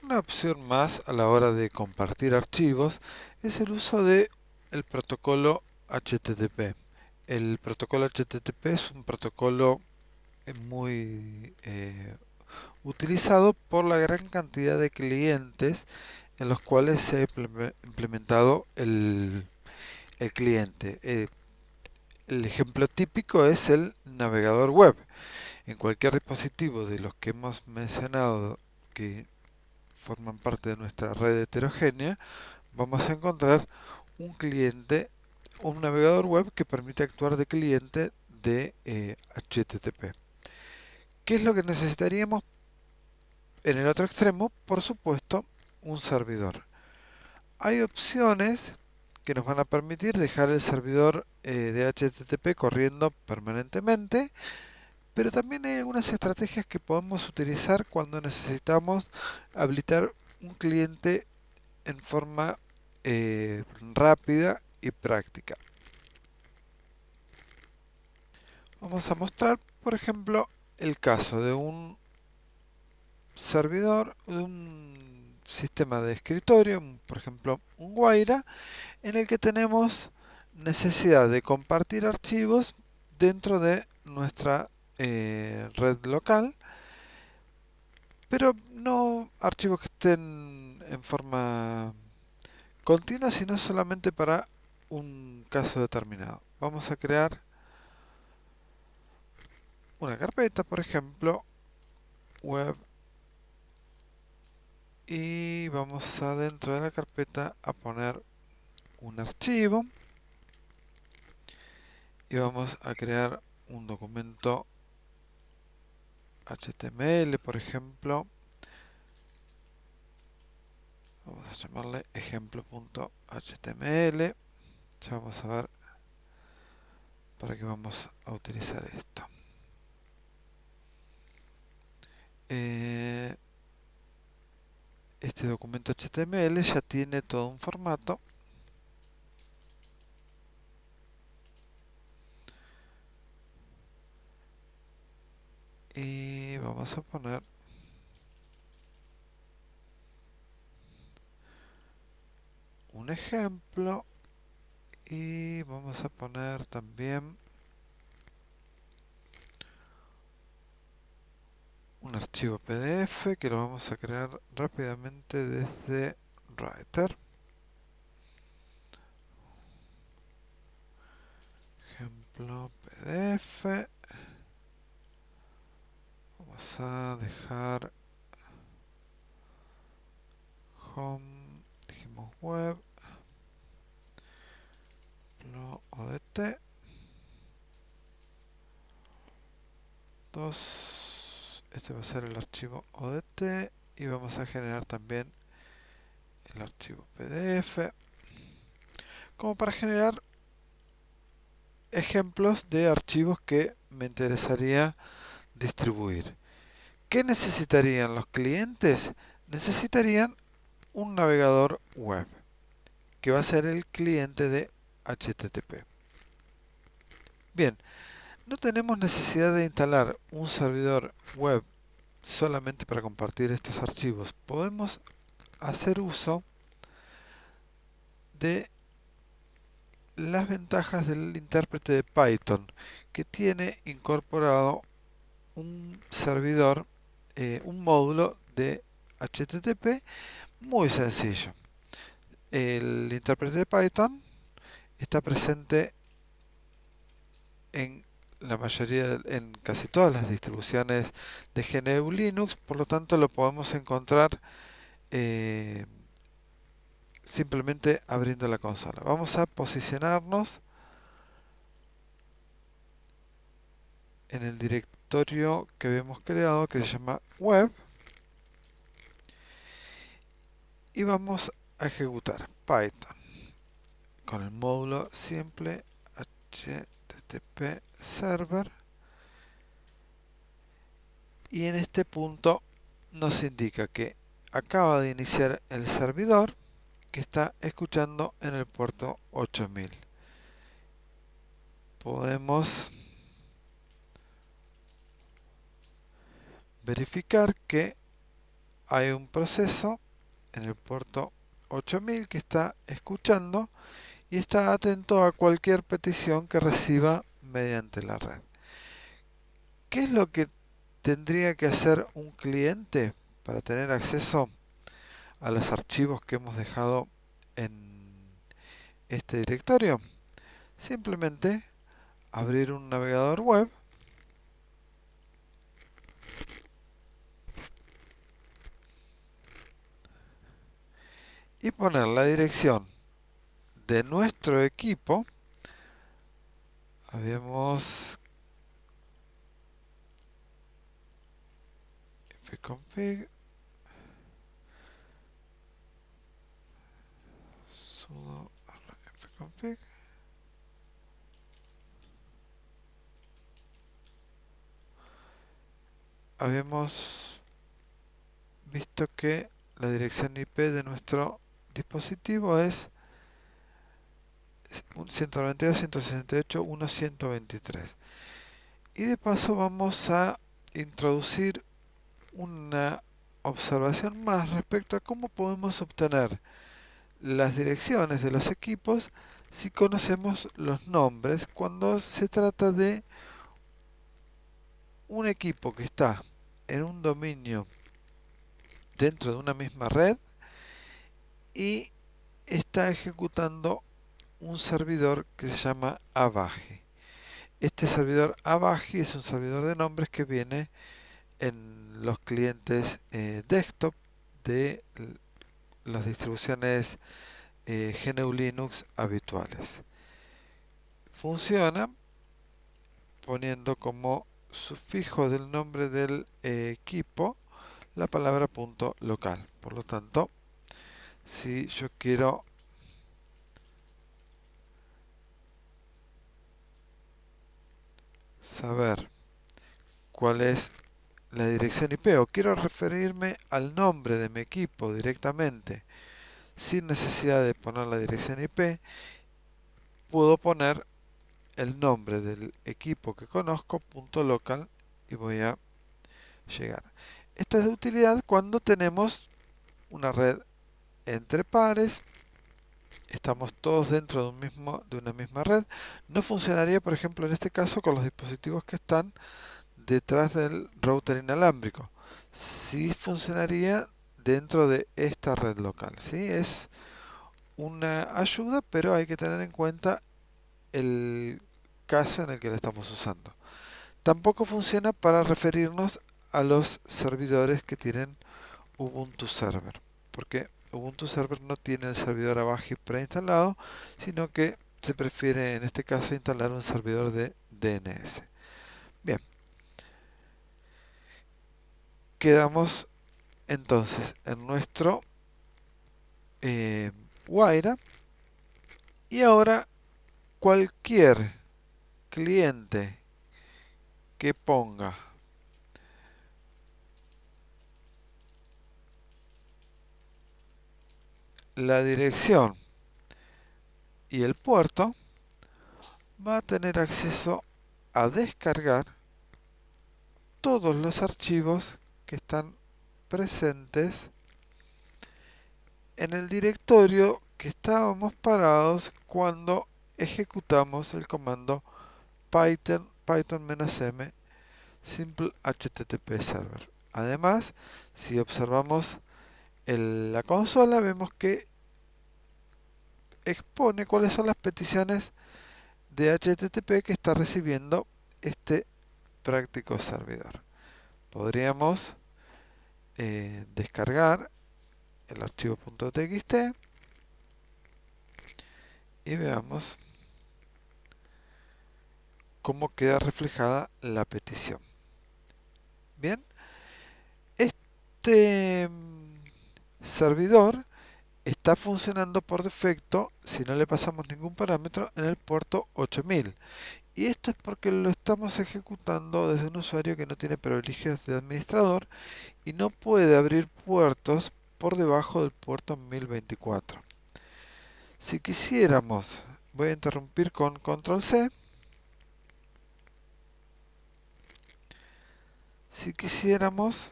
Una opción más a la hora de compartir archivos es el uso de el protocolo HTTP. El protocolo HTTP es un protocolo muy utilizado por la gran cantidad de clientes en los cuales se ha implementado el cliente. El ejemplo típico es el navegador web. En cualquier dispositivo de los que hemos mencionado que forman parte de nuestra red heterogénea, vamos a encontrar un cliente, un navegador web que permite actuar de cliente de HTTP. ¿Qué es lo que necesitaríamos en el otro extremo? Por supuesto, un servidor. Hay opciones que nos van a permitir dejar el servidor de HTTP corriendo permanentemente, pero también hay algunas estrategias que podemos utilizar cuando necesitamos habilitar un cliente en forma rápida y práctica. Vamos a mostrar, por ejemplo, el caso de un servidor, de un sistema de escritorio, por ejemplo, un Guaira, en el que tenemos necesidad de compartir archivos dentro de nuestra red local, pero no archivos que estén en forma continua, sino solamente para un caso determinado. Vamos a crear una carpeta, por ejemplo, web, y vamos a dentro de la carpeta a poner un archivo y vamos a crear un documento HTML, por ejemplo. Vamos a llamarle ejemplo.html. Ya vamos a ver para qué vamos a utilizar esto. Eh, este documento HTML ya tiene todo un formato. Y vamos a poner un ejemplo. Y vamos a poner también un archivo PDF que lo vamos a crear rápidamente desde Writer. Ejemplo PDF. Vamos a dejar home, dijimos web, odt 2. Este va a ser el archivo odt y vamos a generar también el archivo PDF como para generar ejemplos de archivos que me interesaría distribuir. ¿Qué necesitarían los clientes? Necesitarían un navegador web, que va a ser el cliente de HTTP. Bien, no tenemos necesidad de instalar un servidor web solamente para compartir estos archivos. Podemos hacer uso de las ventajas del intérprete de Python, que tiene incorporado un servidor, un módulo de HTTP muy sencillo. El intérprete de Python está presente en la mayoría, en casi todas las distribuciones de GNU Linux, por lo tanto lo podemos encontrar eh, simplemente abriendo la consola. Vamos a posicionarnos en el directorio que habíamos creado, que se llama web, y vamos a ejecutar Python con el módulo simple http server, y en este punto nos indica que acaba de iniciar el servidor que está escuchando en el puerto 8000. Podemos verificar que hay un proceso en el puerto 8000 que está escuchando y está atento a cualquier petición que reciba mediante la red. ¿Qué es lo que tendría que hacer un cliente para tener acceso a los archivos que hemos dejado en este directorio? Simplemente abrir un navegador web y poner la dirección de nuestro equipo. Habíamos fconfig sudo fconfig. Habíamos visto que la dirección IP de nuestro dispositivo es 192.168.1.123. Y de paso vamos a introducir una observación más respecto a cómo podemos obtener las direcciones de los equipos si conocemos los nombres cuando se trata de un equipo que está en un dominio dentro de una misma red y está ejecutando un servidor que se llama Avaji. Este servidor Avaji es un servidor de nombres que viene en los clientes desktop de las distribuciones GNU Linux habituales. Funciona poniendo como sufijo del nombre del equipo la palabra punto local. Por lo tanto, si yo quiero saber cuál es la dirección IP o quiero referirme al nombre de mi equipo directamente sin necesidad de poner la dirección IP, puedo poner el nombre del equipo que conozco, punto local, y voy a llegar. Esto es de utilidad cuando tenemos una red entre pares, estamos todos dentro de una misma red. No funcionaría, por ejemplo, en este caso con los dispositivos que están detrás del router inalámbrico. Sí funcionaría dentro de esta red local. ¿Sí? Es una ayuda, pero hay que tener en cuenta el caso en el que la estamos usando. Tampoco funciona para referirnos a los servidores que tienen Ubuntu Server, porque Ubuntu Server no tiene el servidor Avaji preinstalado, sino que se prefiere en este caso instalar un servidor de DNS. Bien, quedamos entonces en nuestro Guaira y ahora cualquier cliente que ponga la dirección y el puerto va a tener acceso a descargar todos los archivos que están presentes en el directorio que estábamos parados cuando ejecutamos el comando python-m simple http server. Además, si observamos la consola, vemos que expone cuáles son las peticiones de HTTP que está recibiendo este práctico servidor. Podríamos descargar el archivo .txt y veamos cómo queda reflejada la petición. Bien, este servidor está funcionando por defecto si no le pasamos ningún parámetro en el puerto 8000. Y esto es porque lo estamos ejecutando desde un usuario que no tiene privilegios de administrador y no puede abrir puertos por debajo del puerto 1024. Si quisiéramos, voy a interrumpir con control C. Si quisiéramos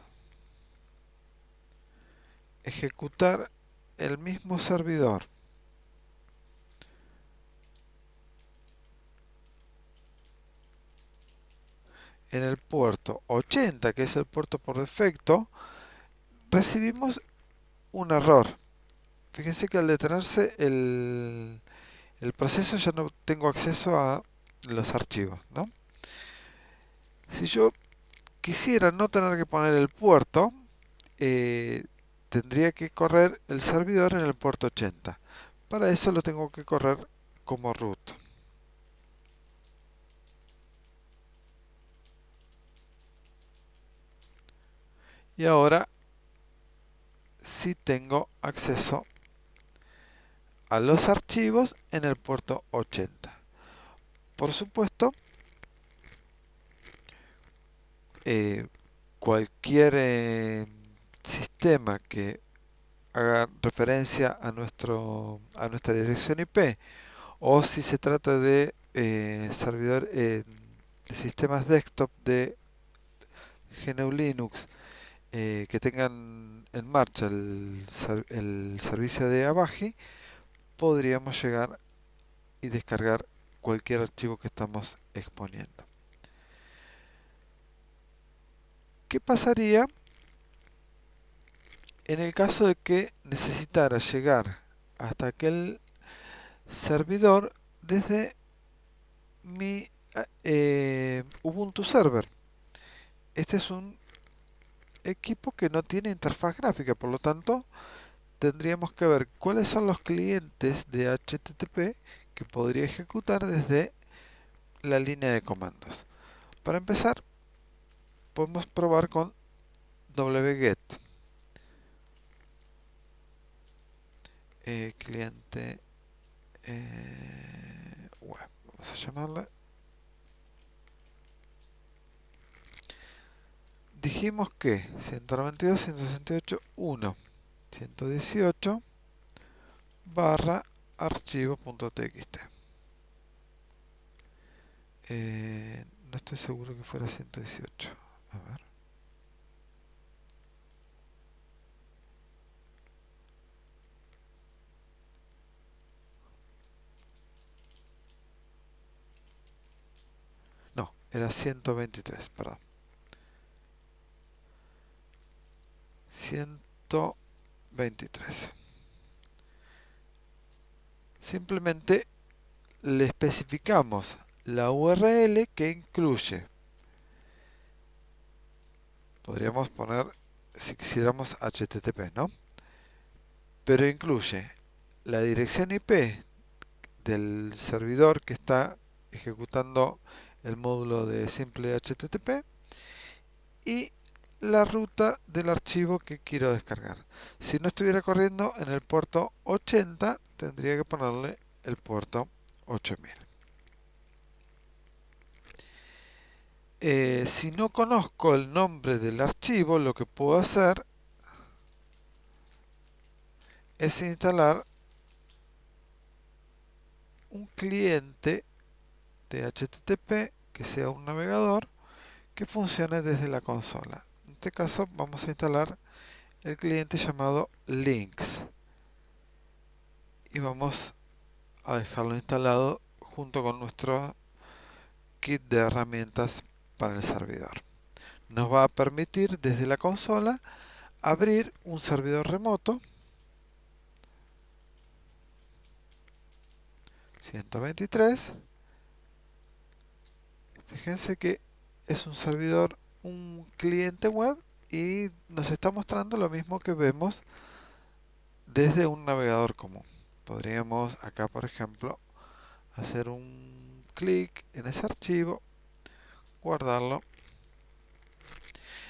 ejecutar el mismo servidor en el puerto 80, que es el puerto por defecto, recibimos un error. Fíjense que al detenerse el proceso ya no tengo acceso a los archivos, ¿no? Si yo quisiera no tener que poner el puerto, tendría que correr el servidor en el puerto 80. Para eso lo tengo que correr como root. Y ahora sí tengo acceso a los archivos en el puerto 80. Por supuesto, eh, cualquier sistema que haga referencia a nuestra dirección IP, o si se trata de de sistemas desktop de GNU Linux que tengan en marcha el servicio de Apache, podríamos llegar y descargar cualquier archivo que estamos exponiendo. ¿Qué pasaría en el caso de que necesitara llegar hasta aquel servidor desde mi Ubuntu Server? Este es un equipo que no tiene interfaz gráfica, por lo tanto tendríamos que ver cuáles son los clientes de HTTP que podría ejecutar desde la línea de comandos. Para empezar, podemos probar con wget cliente web, vamos a llamarle. Dijimos que 192.168.1.118 barra archivo.txt. No estoy seguro que fuera 118. A ver. No, era 123, perdón. 123. Simplemente le especificamos la URL que incluye. Podríamos poner, si quisiéramos, HTTP, ¿no? Pero incluye la dirección IP del servidor que está ejecutando el módulo de simple HTTP y la ruta del archivo que quiero descargar. Si no estuviera corriendo en el puerto 80, tendría que ponerle el puerto 8000. Si no conozco el nombre del archivo, lo que puedo hacer es instalar un cliente de HTTP que sea un navegador que funcione desde la consola. En este caso vamos a instalar el cliente llamado Lynx y vamos a dejarlo instalado junto con nuestro kit de herramientas para el servidor. Nos va a permitir desde la consola abrir un servidor remoto 123. Fíjense que es un servidor, un cliente web y nos está mostrando lo mismo que vemos desde un navegador común. Podríamos acá, por ejemplo, hacer un clic en ese archivo, guardarlo.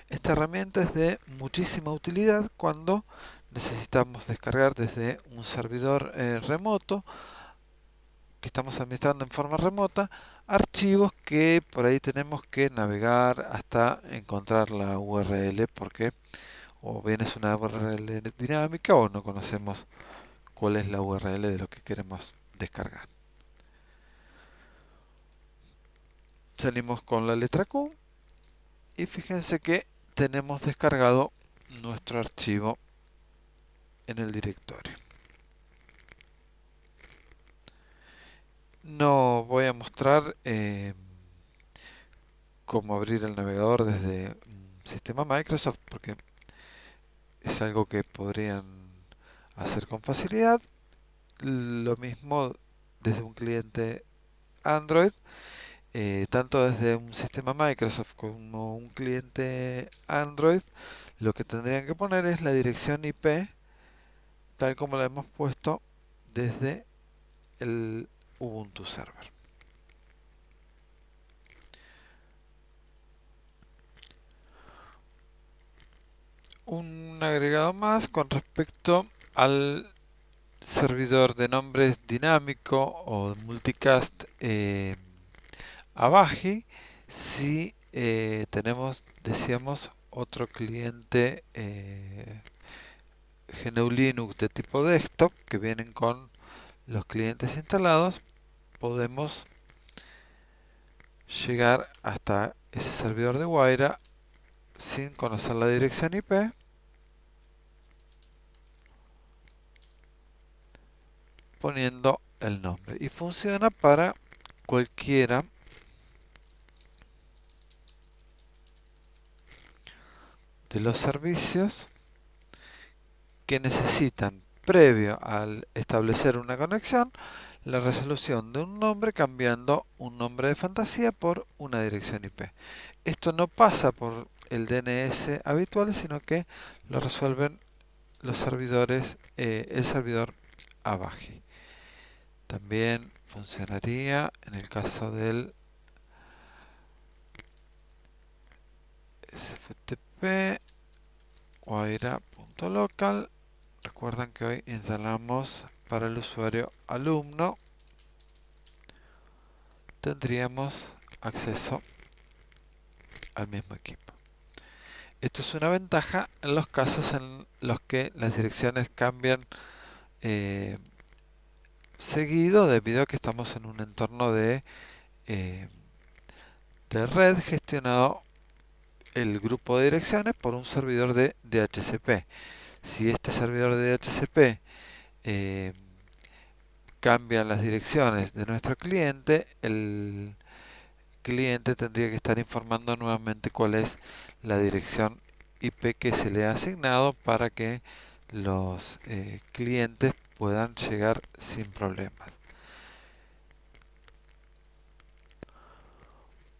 Esta herramienta es de muchísima utilidad cuando necesitamos descargar desde un servidor remoto que estamos administrando en forma remota archivos que por ahí tenemos que navegar hasta encontrar la URL porque o bien es una URL dinámica o no conocemos cuál es la URL de lo que queremos descargar. Salimos con la letra Q y fíjense que tenemos descargado nuestro archivo en el directorio. No voy a mostrar cómo abrir el navegador desde un sistema Microsoft porque es algo que podrían hacer con facilidad. Lo mismo desde un cliente Android, tanto desde un sistema Microsoft como un cliente Android, lo que tendrían que poner es la dirección IP tal como la hemos puesto desde el Ubuntu Server. Un agregado más con respecto al servidor de nombres dinámico o multicast Avaji, si tenemos, decíamos, otro cliente GNU Linux de tipo desktop que vienen con los clientes instalados, podemos llegar hasta ese servidor de Wayra sin conocer la dirección IP, poniendo el nombre. Y funciona para cualquiera de los servicios que necesitan, previo al establecer una conexión, la resolución de un nombre cambiando un nombre de fantasía por una dirección IP. Esto no pasa por el DNS habitual, sino que lo resuelven los servidores, el servidor Avaji. También funcionaría en el caso del SFTP Wayra.local. Recuerden que hoy instalamos para el usuario alumno, tendríamos acceso al mismo equipo. Esto es una ventaja en los casos en los que las direcciones cambian eh, seguido, debido a que estamos en un entorno eh, de red gestionado el grupo de direcciones por un servidor de DHCP. Si este servidor de DHCP eh, cambia las direcciones de nuestro cliente, el cliente tendría que estar informando nuevamente cuál es la dirección IP que se le ha asignado para que los clientes puedan llegar sin problemas.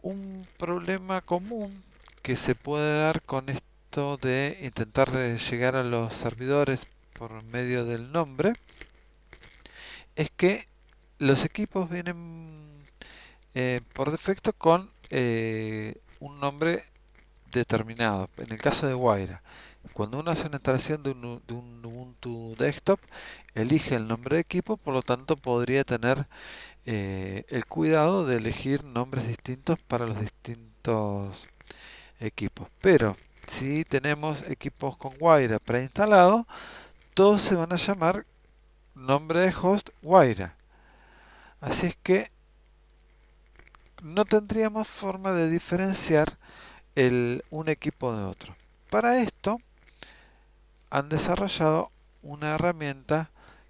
Un problema común que se puede dar con esto de intentar llegar a los servidores por medio del nombre es que los equipos vienen por defecto con un nombre determinado. En el caso de Wayra, cuando uno hace una instalación de un Ubuntu Desktop, elige el nombre de equipo, por lo tanto podría tener el cuidado de elegir nombres distintos para los distintos equipos. Pero si tenemos equipos con Wayra preinstalado, todos se van a llamar nombre de host Wayra. Así es que no tendríamos forma de diferenciar un equipo de otro. Para esto han desarrollado una herramienta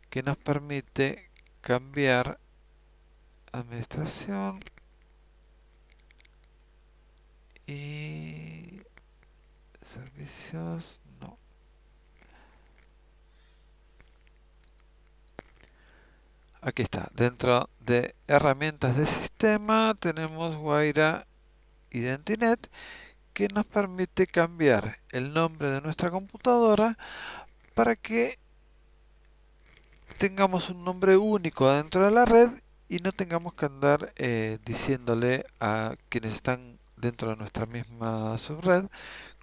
que nos permite cambiar administración y servicios. No. Aquí está. Dentro de herramientas de sistema tenemos Wayra IdentiNet, que nos permite cambiar el nombre de nuestra computadora para que tengamos un nombre único dentro de la red y no tengamos que andar diciéndole a quienes están dentro de nuestra misma subred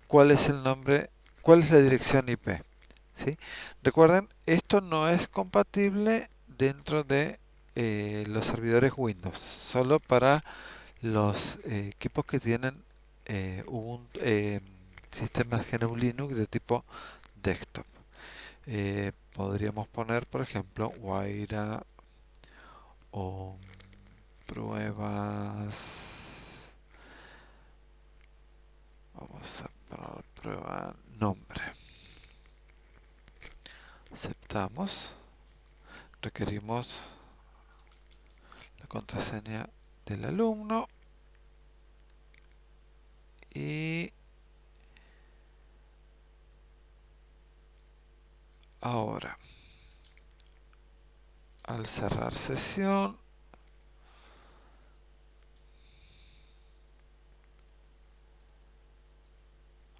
cuál es el nombre, cuál es la dirección IP. ¿Sí? Recuerden, esto no es compatible dentro de los servidores Windows, solo para los equipos que tienen Ubuntu, sistemas GNU Linux de tipo desktop. Podríamos poner, por ejemplo, Wayra o pruebas. Vamos a poner prueba nombre. Aceptamos. Requerimos la contraseña del alumno y ahora, al cerrar sesión,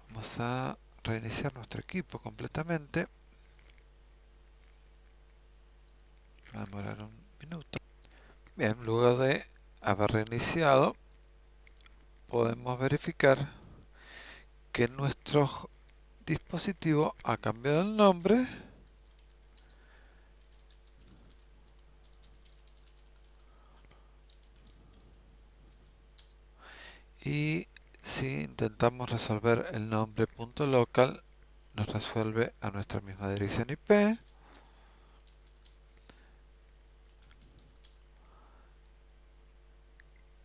vamos a reiniciar nuestro equipo completamente. Va a demorar un minuto. Bien, luego de haber reiniciado, podemos verificar que nuestro dispositivo ha cambiado el nombre y si intentamos resolver el nombre .local, nos resuelve a nuestra misma dirección IP.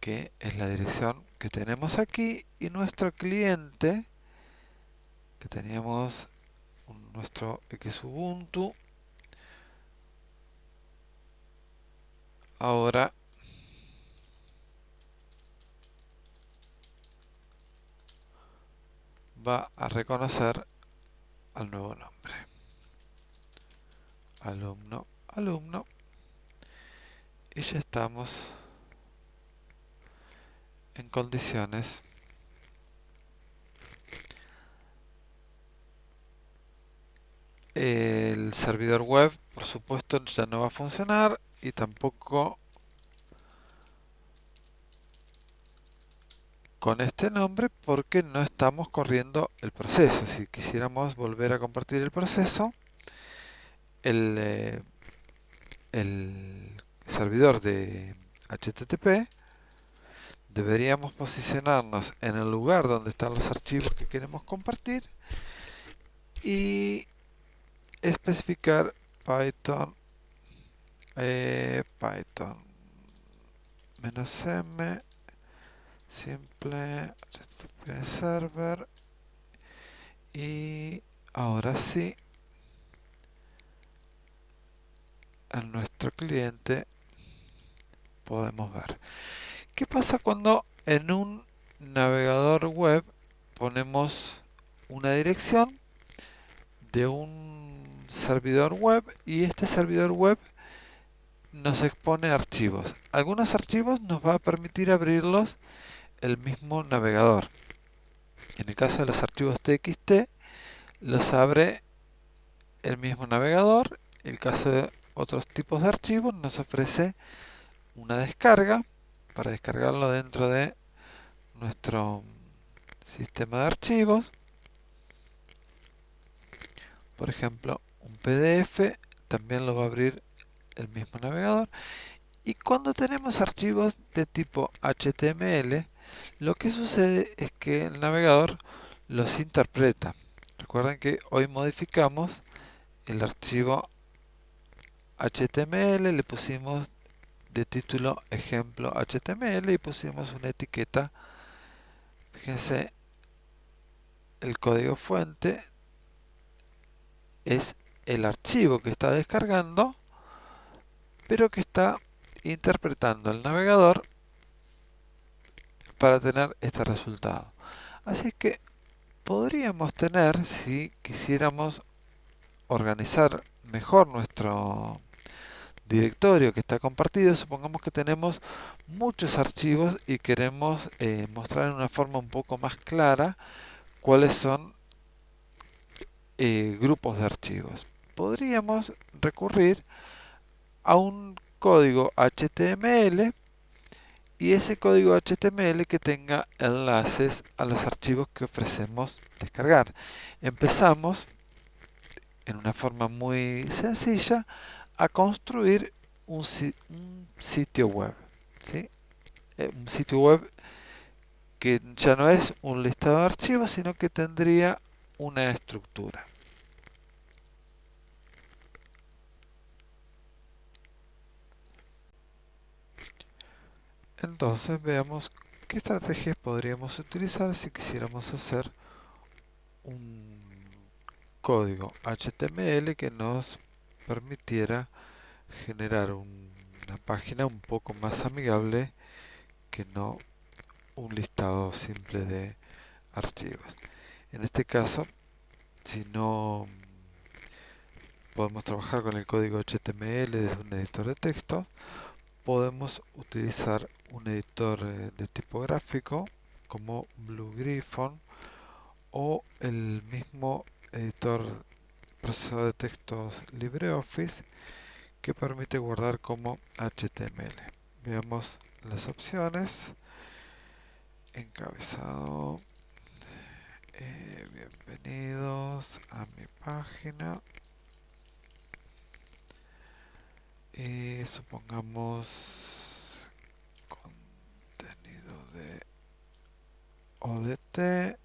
Que es la dirección que tenemos aquí, y nuestro cliente que teníamos nuestro Xubuntu ahora va a reconocer al nuevo nombre, alumno, alumno, y ya estamos en condiciones el servidor web, por supuesto, ya no va a funcionar, y tampoco con este nombre, porque no estamos corriendo el proceso. Si quisiéramos volver a compartir el proceso, el servidor de HTTP, deberíamos posicionarnos en el lugar donde están los archivos que queremos compartir y especificar Python Python -m simple HTTP server, y ahora sí en nuestro cliente podemos ver qué pasa cuando en un navegador web ponemos una dirección de un servidor web y este servidor web nos expone archivos. Algunos archivos nos va a permitir abrirlos el mismo navegador. En el caso de los archivos TXT, los abre el mismo navegador. En el caso de otros tipos de archivos, nos ofrece una descarga para descargarlo dentro de nuestro sistema de archivos. Por ejemplo, un PDF también lo va a abrir el mismo navegador. Y cuando tenemos archivos de tipo HTML, lo que sucede es que el navegador los interpreta. Recuerden que hoy modificamos el archivo HTML, le pusimos de título ejemplo HTML y pusimos una etiqueta. Fíjense, el código fuente es el archivo que está descargando, pero que está interpretando el navegador para tener este resultado. Así que podríamos tener, si quisiéramos organizar mejor nuestro directorio que está compartido, supongamos que tenemos muchos archivos y queremos mostrar en una forma un poco más clara cuáles son grupos de archivos. Podríamos recurrir a un código HTML y ese código HTML que tenga enlaces a los archivos que ofrecemos descargar. Empezamos en una forma muy sencilla a construir un sitio web, ¿sí? Un sitio web que ya no es un listado de archivos, sino que tendría una estructura. Entonces veamos qué estrategias podríamos utilizar si quisiéramos hacer un código HTML que nos permitiera generar una página un poco más amigable que no un listado simple de archivos. En este caso, si no podemos trabajar con el código HTML desde un editor de texto, podemos utilizar un editor de tipo gráfico como Blue Gryphon o el mismo editor procesador de textos LibreOffice que permite guardar como HTML. Veamos las opciones. Encabezado. Bienvenidos a mi página. Y supongamos contenido de ODT.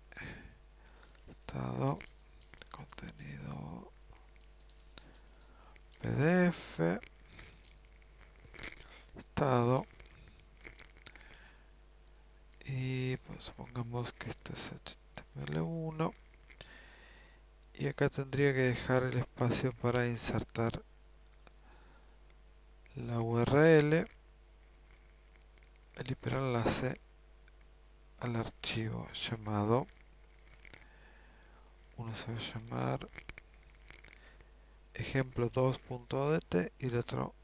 Estado. Contenido PDF. Estado. Y pues, supongamos que esto es HTML1. Y acá tendría que dejar el espacio para insertar la URL, el hiperenlace al archivo llamado, uno se va a llamar ejemplo2.odt y el otro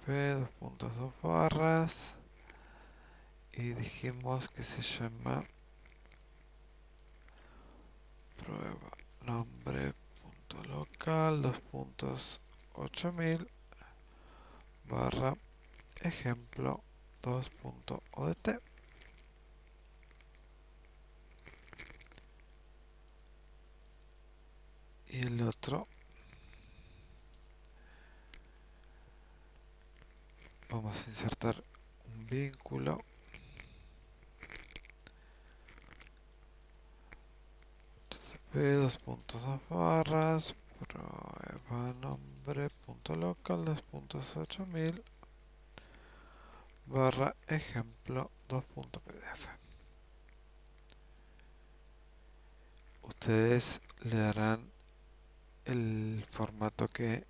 p2.2 barras y dijimos que se llama prueba nombre.local 2.8000 barra ejemplo 2.odt y el otro vamos a insertar un vínculo p2.2 barras prueba nombre.local 2.8000 barra ejemplo 2.pdf. Ustedes le darán el formato que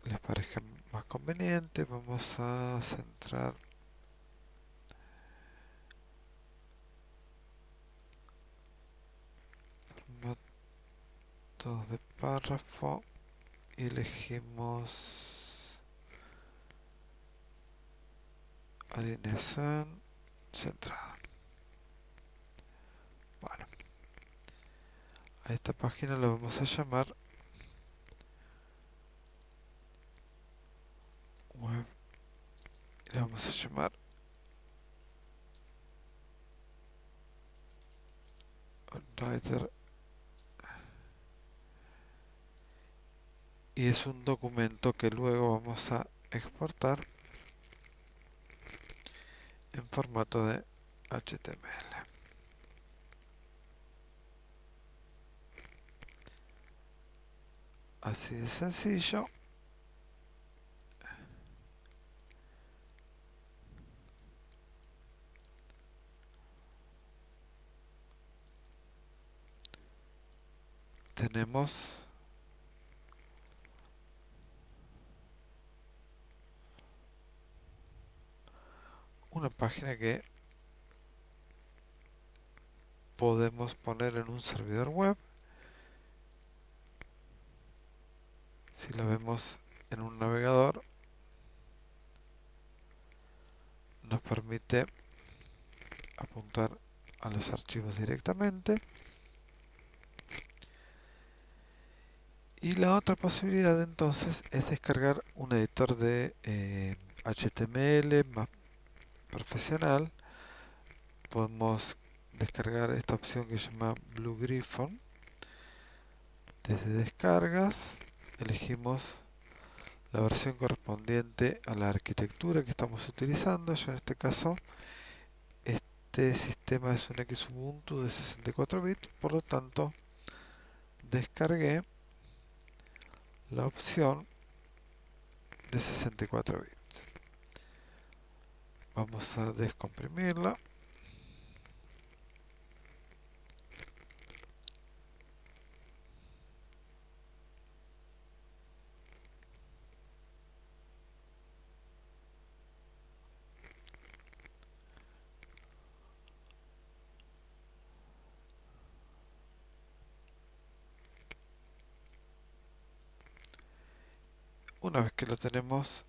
les parezca más conveniente. Vamos a centrar formatos de párrafo y elegimos alineación centrada. Bueno, a esta página la vamos a llamar web y la vamos a llamar writer y es un documento que luego vamos a exportar en formato de HTML. Así de sencillo. Tenemos una página que podemos poner en un servidor web. Si la vemos en un navegador, nos permite apuntar a los archivos directamente. Y la otra posibilidad entonces es descargar un editor de HTML más profesional. Podemos descargar esta opción que se llama Blue Gryphon. Desde descargas elegimos la versión correspondiente a la arquitectura que estamos utilizando. Yo en este caso, este sistema es un Xubuntu de 64 bits, por lo tanto descargué la opción de 64 bits. Vamos a descomprimirla. Una vez que lo tenemos,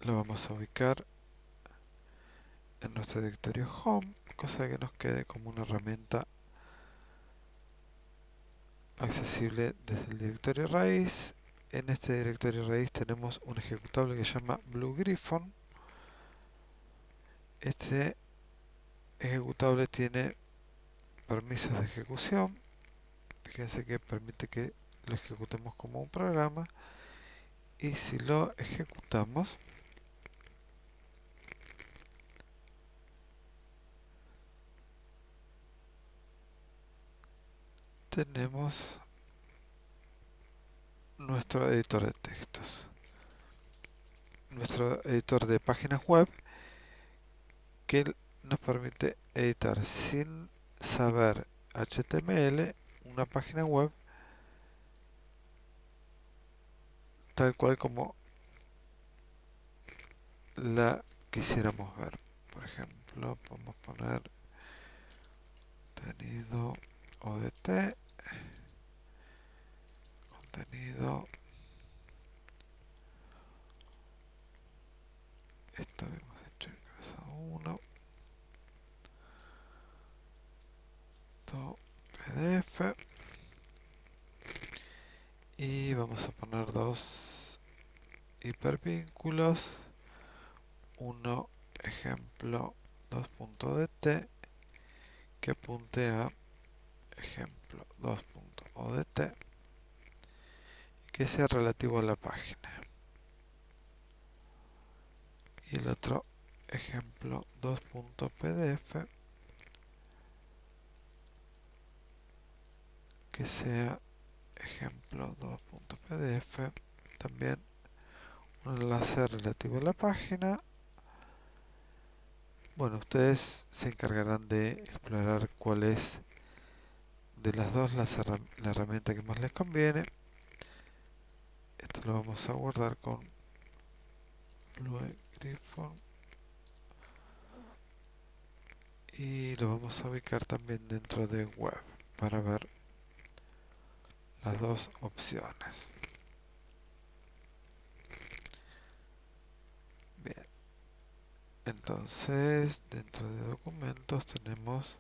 lo vamos a ubicar en nuestro directorio home, cosa que nos quede como una herramienta accesible desde el directorio raíz. En este directorio raíz tenemos un ejecutable que se llama Blue Gryphon. Este ejecutable tiene permisos de ejecución. Fíjense que permite que lo ejecutemos como un programa, y si lo ejecutamos tenemos nuestro editor de textos, nuestro editor de páginas web, que nos permite editar sin saber HTML una página web tal cual como la quisiéramos ver. Por ejemplo, podemos poner contenido ODT, contenido, esto habíamos hecho en casa 1, PDF, y vamos a poner dos hipervínculos, uno ejemplo 2.dt que apunte a ejemplo 2.odt y que sea relativo a la página, y el otro ejemplo 2.pdf que sea ejemplo 2.pdf, también un enlace relativo a la página. Bueno, ustedes se encargarán de explorar cuál es de las dos la herramienta que más les conviene. Esto lo vamos a guardar con Blue Gryphon y lo vamos a ubicar también dentro de web para ver las dos opciones. Bien, entonces dentro de documentos tenemos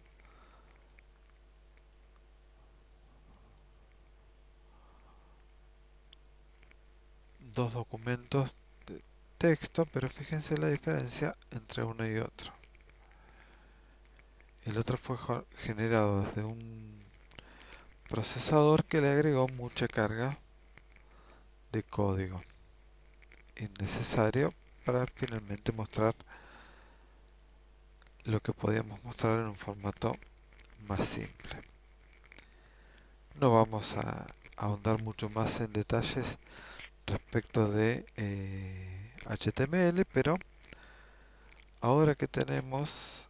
dos documentos de texto, pero fíjense la diferencia entre uno y otro. El otro fue generado desde un procesador que le agregó mucha carga de código innecesario para finalmente mostrar lo que podíamos mostrar en un formato más simple. No vamos a ahondar mucho más en detalles respecto de HTML, pero ahora que tenemos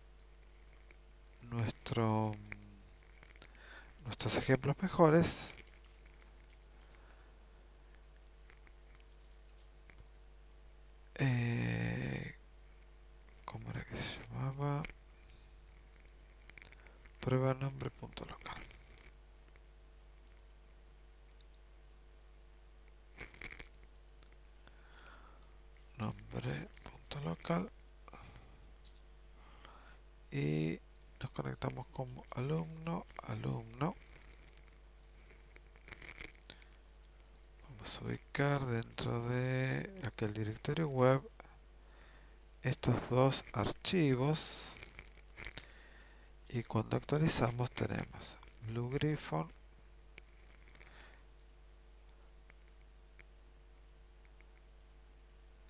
nuestros ejemplos mejores, ¿cómo era que se llamaba? Prueba nombre.local. Nombre.local, y nos conectamos como alumno. Vamos a ubicar dentro de aquel directorio web estos dos archivos, y cuando actualizamos tenemos Blue Gryphon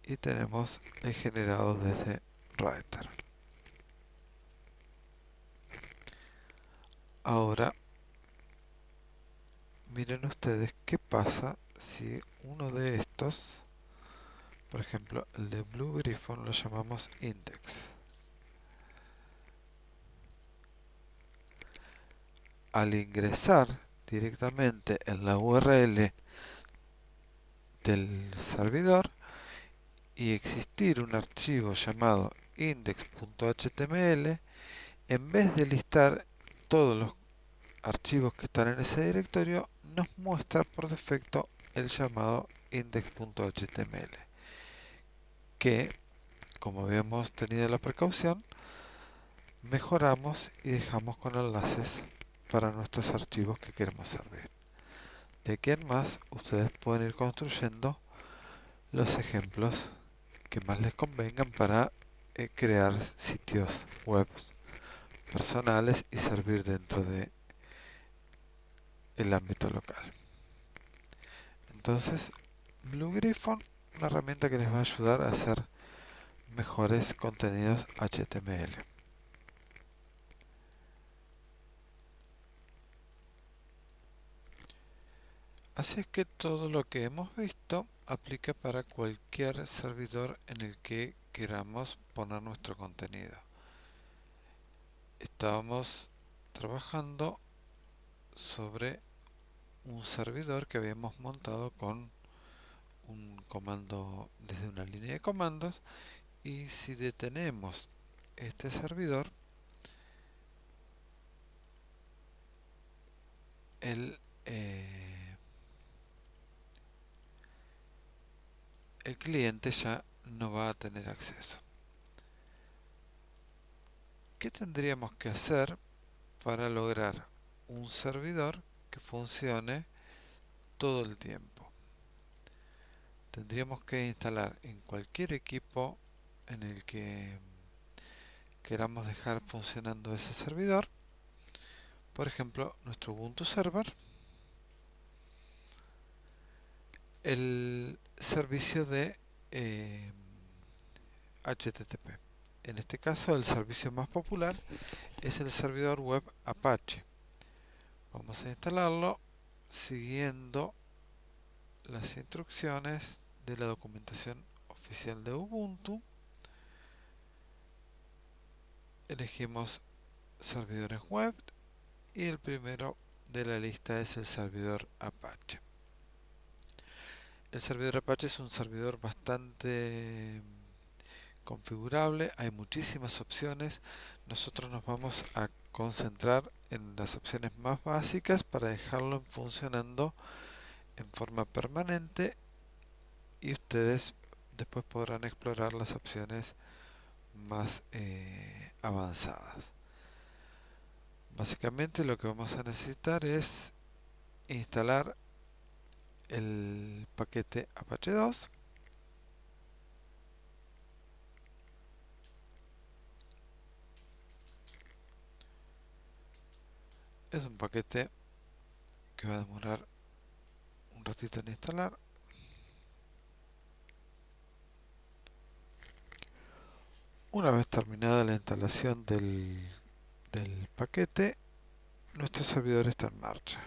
y tenemos el generado desde Writer. Ahora miren ustedes qué pasa si uno de estos, por ejemplo el de Blue Gryphon, lo llamamos index. Al ingresar directamente en la URL del servidor y existir un archivo llamado index.html, en vez de listar todos los archivos que están en ese directorio, nos muestra por defecto el llamado index.html, que, como habíamos tenido la precaución, mejoramos y dejamos con enlaces para nuestros archivos que queremos servir. De aquí en más, ustedes pueden ir construyendo los ejemplos que más les convengan para crear sitios web personales y servir dentro de el ámbito local. Entonces, Blue Gryphon, una herramienta que les va a ayudar a hacer mejores contenidos HTML. Así es que todo lo que hemos visto aplica para cualquier servidor en el que queramos poner nuestro contenido. Estábamos trabajando sobre un servidor que habíamos montado con un comando desde una línea de comandos, y si detenemos este servidor, el, eh, el cliente ya no va a tener acceso. ¿Qué tendríamos que hacer para lograr un servidor que funcione todo el tiempo? Tendríamos que instalar en cualquier equipo en el que queramos dejar funcionando ese servidor, por ejemplo, nuestro Ubuntu Server, el servicio de HTTP. En este caso, el servicio más popular es el servidor web Apache. Vamos a instalarlo siguiendo las instrucciones de la documentación oficial de Ubuntu. Elegimos servidores web y el primero de la lista es el servidor Apache. El servidor Apache es un servidor bastante configurable, hay muchísimas opciones. Nosotros nos vamos a concentrar en las opciones más básicas para dejarlo funcionando en forma permanente, y ustedes después podrán explorar las opciones más avanzadas. Básicamente lo que vamos a necesitar es instalar el paquete Apache 2. Es un paquete que va a demorar un ratito en instalar. Una vez terminada la instalación del paquete, nuestro servidor está en marcha.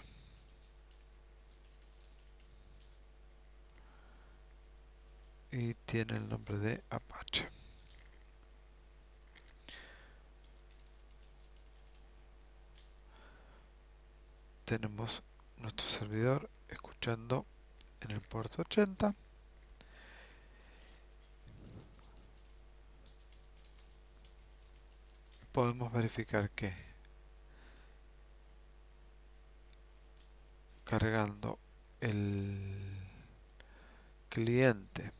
Y tiene el nombre de Apache. Tenemos nuestro servidor escuchando en el puerto 80. Podemos verificar que cargando el cliente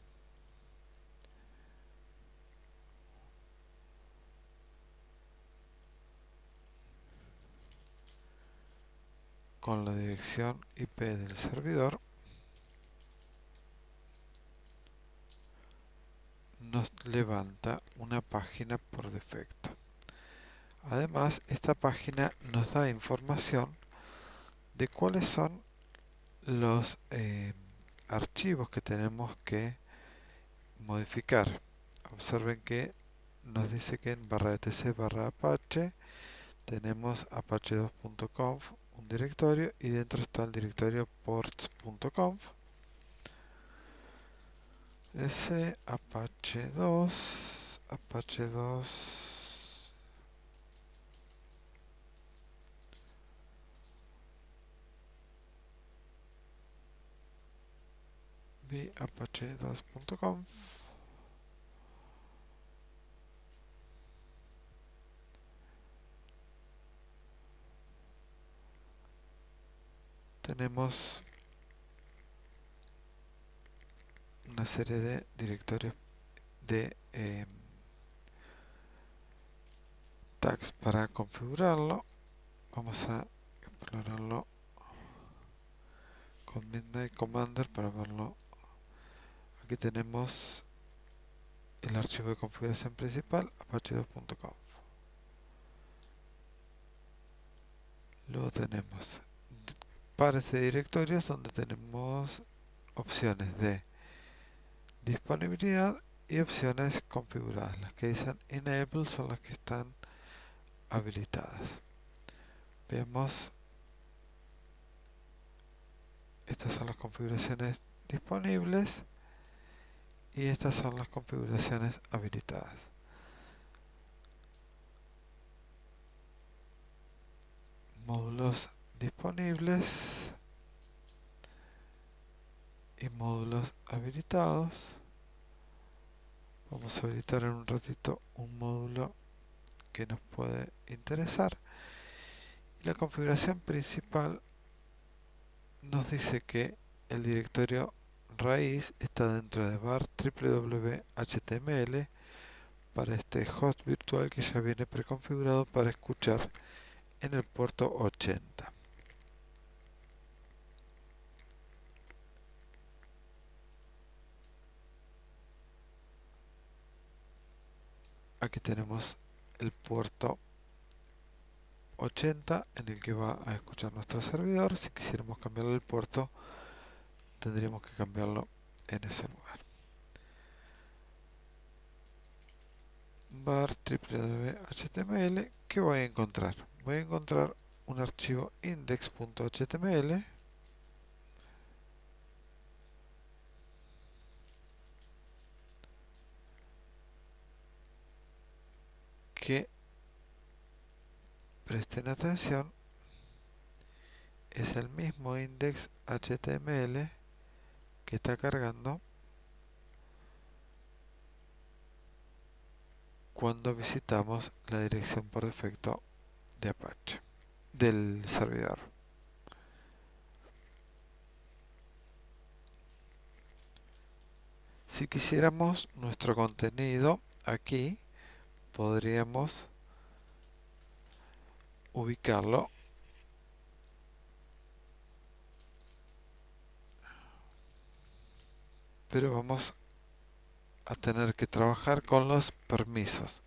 con la dirección IP del servidor nos levanta una página por defecto. Además, esta página nos da información de cuáles son los archivos que tenemos que modificar. Observen que nos dice que en /etc/apache tenemos apache2.conf, un directorio, y dentro está el directorio ports.conf. Ese apache2 apache2.conf. Tenemos una serie de directorios de tags para configurarlo. Vamos a explorarlo con Midnight Commander para verlo. Aquí tenemos el archivo de configuración principal, apache 2.conf. Luego tenemos pares de directorios donde tenemos opciones de disponibilidad y opciones configuradas. Las que dicen enable son las que están habilitadas. Vemos, estas son las configuraciones disponibles y estas son las configuraciones habilitadas. Módulos disponibles y módulos habilitados. Vamos a habilitar en un ratito un módulo que nos puede interesar. Y la configuración principal nos dice que el directorio raíz está dentro de var www.html para este host virtual que ya viene preconfigurado para escuchar en el puerto 80. Aquí tenemos el puerto 80 en el que va a escuchar nuestro servidor. Si quisiéramos cambiarle el puerto, tendríamos que cambiarlo en ese lugar. Var www.html, ¿qué voy a encontrar? Voy a encontrar un archivo index.html que, presten atención, es el mismo index.html que está cargando cuando visitamos la dirección por defecto de Apache, del servidor. Si quisiéramos nuestro contenido aquí, podríamos ubicarlo pero vamos a tener que trabajar con los permisos.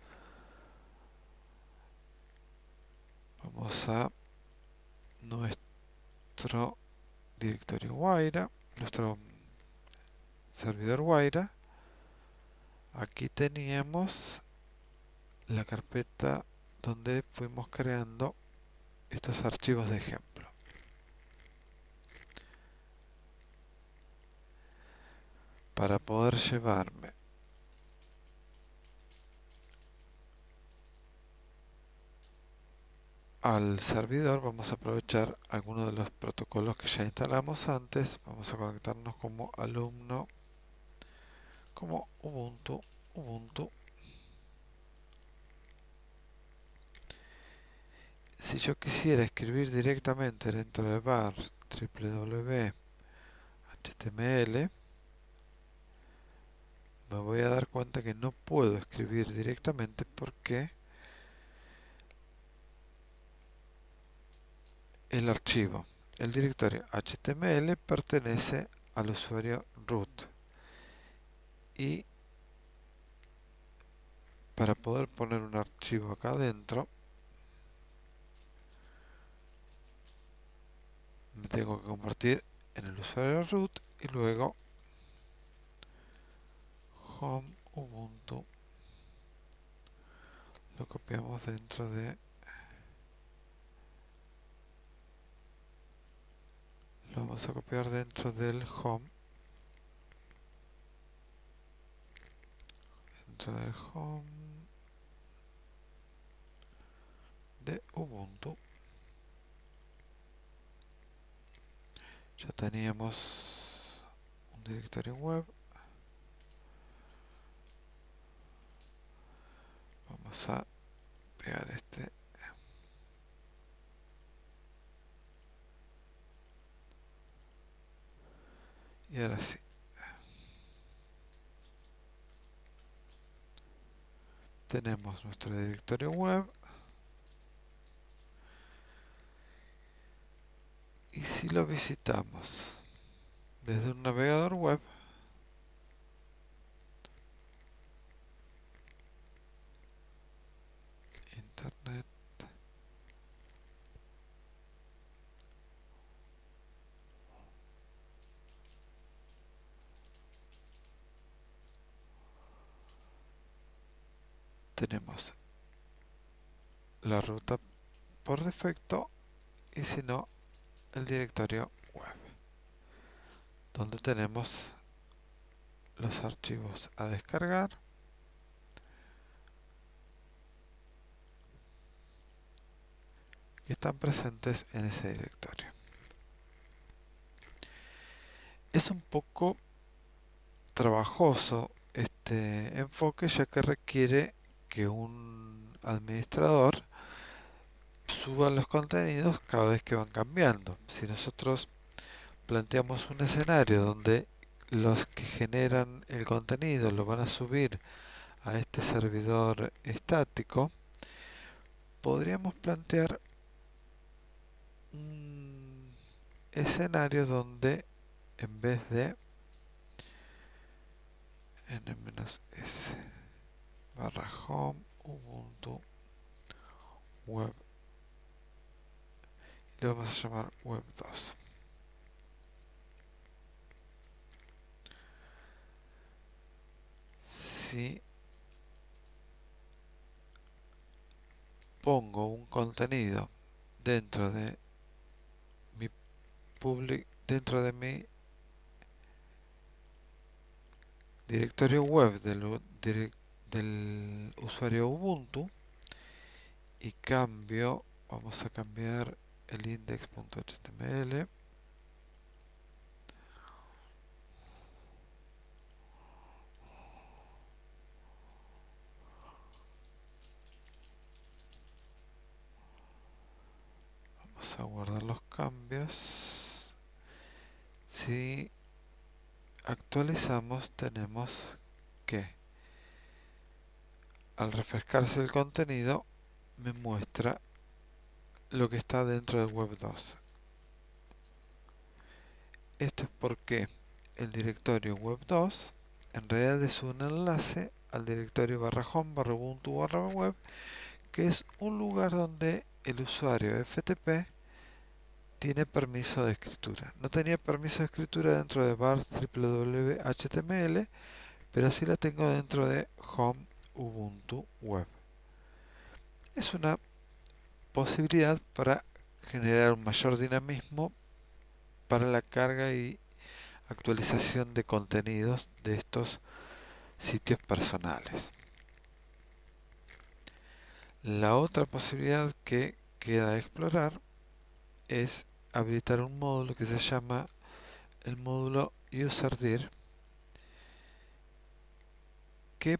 Vamos a nuestro directorio Guaira, nuestro servidor Guaira. Aquí teníamos la carpeta donde fuimos creando estos archivos de ejemplo. Para poder llevarme al servidor vamos a aprovechar algunos de los protocolos que ya instalamos antes. Vamos a conectarnos como alumno, como Ubuntu. Si yo quisiera escribir directamente dentro de var www.html, me voy a dar cuenta que no puedo escribir directamente porque el archivo, el directorio HTML pertenece al usuario root y para poder poner un archivo acá adentro me tengo que convertir en el usuario root y luego home Ubuntu lo copiamos dentro de, lo vamos a copiar dentro del home, dentro del home de Ubuntu. Ya teníamos un directorio web. Vamos a pegar este. Y ahora sí. tenemos nuestro directorio web. Y si lo visitamos desde un navegador web, internet, tenemos la ruta por defecto y si no, el directorio web, donde tenemos los archivos a descargar que están presentes en ese directorio. Es un poco trabajoso este enfoque, ya que requiere que un administrador suba los contenidos cada vez que van cambiando. Si nosotros planteamos un escenario donde los que generan el contenido lo van a subir a este servidor estático, podríamos plantear un escenario donde en vez de n-s barra home ubuntu web, le vamos a llamar web 2. Si pongo un contenido dentro de mi dentro de mi directorio web del usuario Ubuntu y cambio, vamos a cambiar el index.html, vamos a guardar los cambios. Si actualizamos, tenemos que al refrescarse el contenido me muestra lo que está dentro de web 2. Esto es porque el directorio web 2 en realidad es un enlace al directorio barra home barra ubuntu barra web, que es un lugar donde el usuario FTP tiene permiso de escritura. No tenía permiso de escritura dentro de var www.html, pero sí la tengo dentro de home ubuntu web. Es una posibilidad para generar un mayor dinamismo para la carga y actualización de contenidos de estos sitios personales. La otra posibilidad que queda a explorar es habilitar un módulo que se llama el módulo userdir, que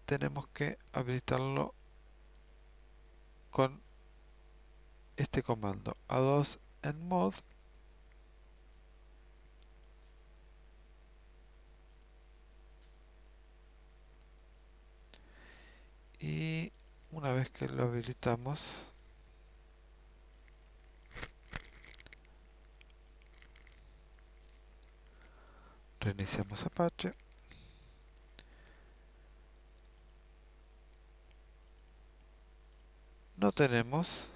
tenemos que habilitarlo con este comando a2 en mod y una vez que lo habilitamos reiniciamos Apache. No tenemos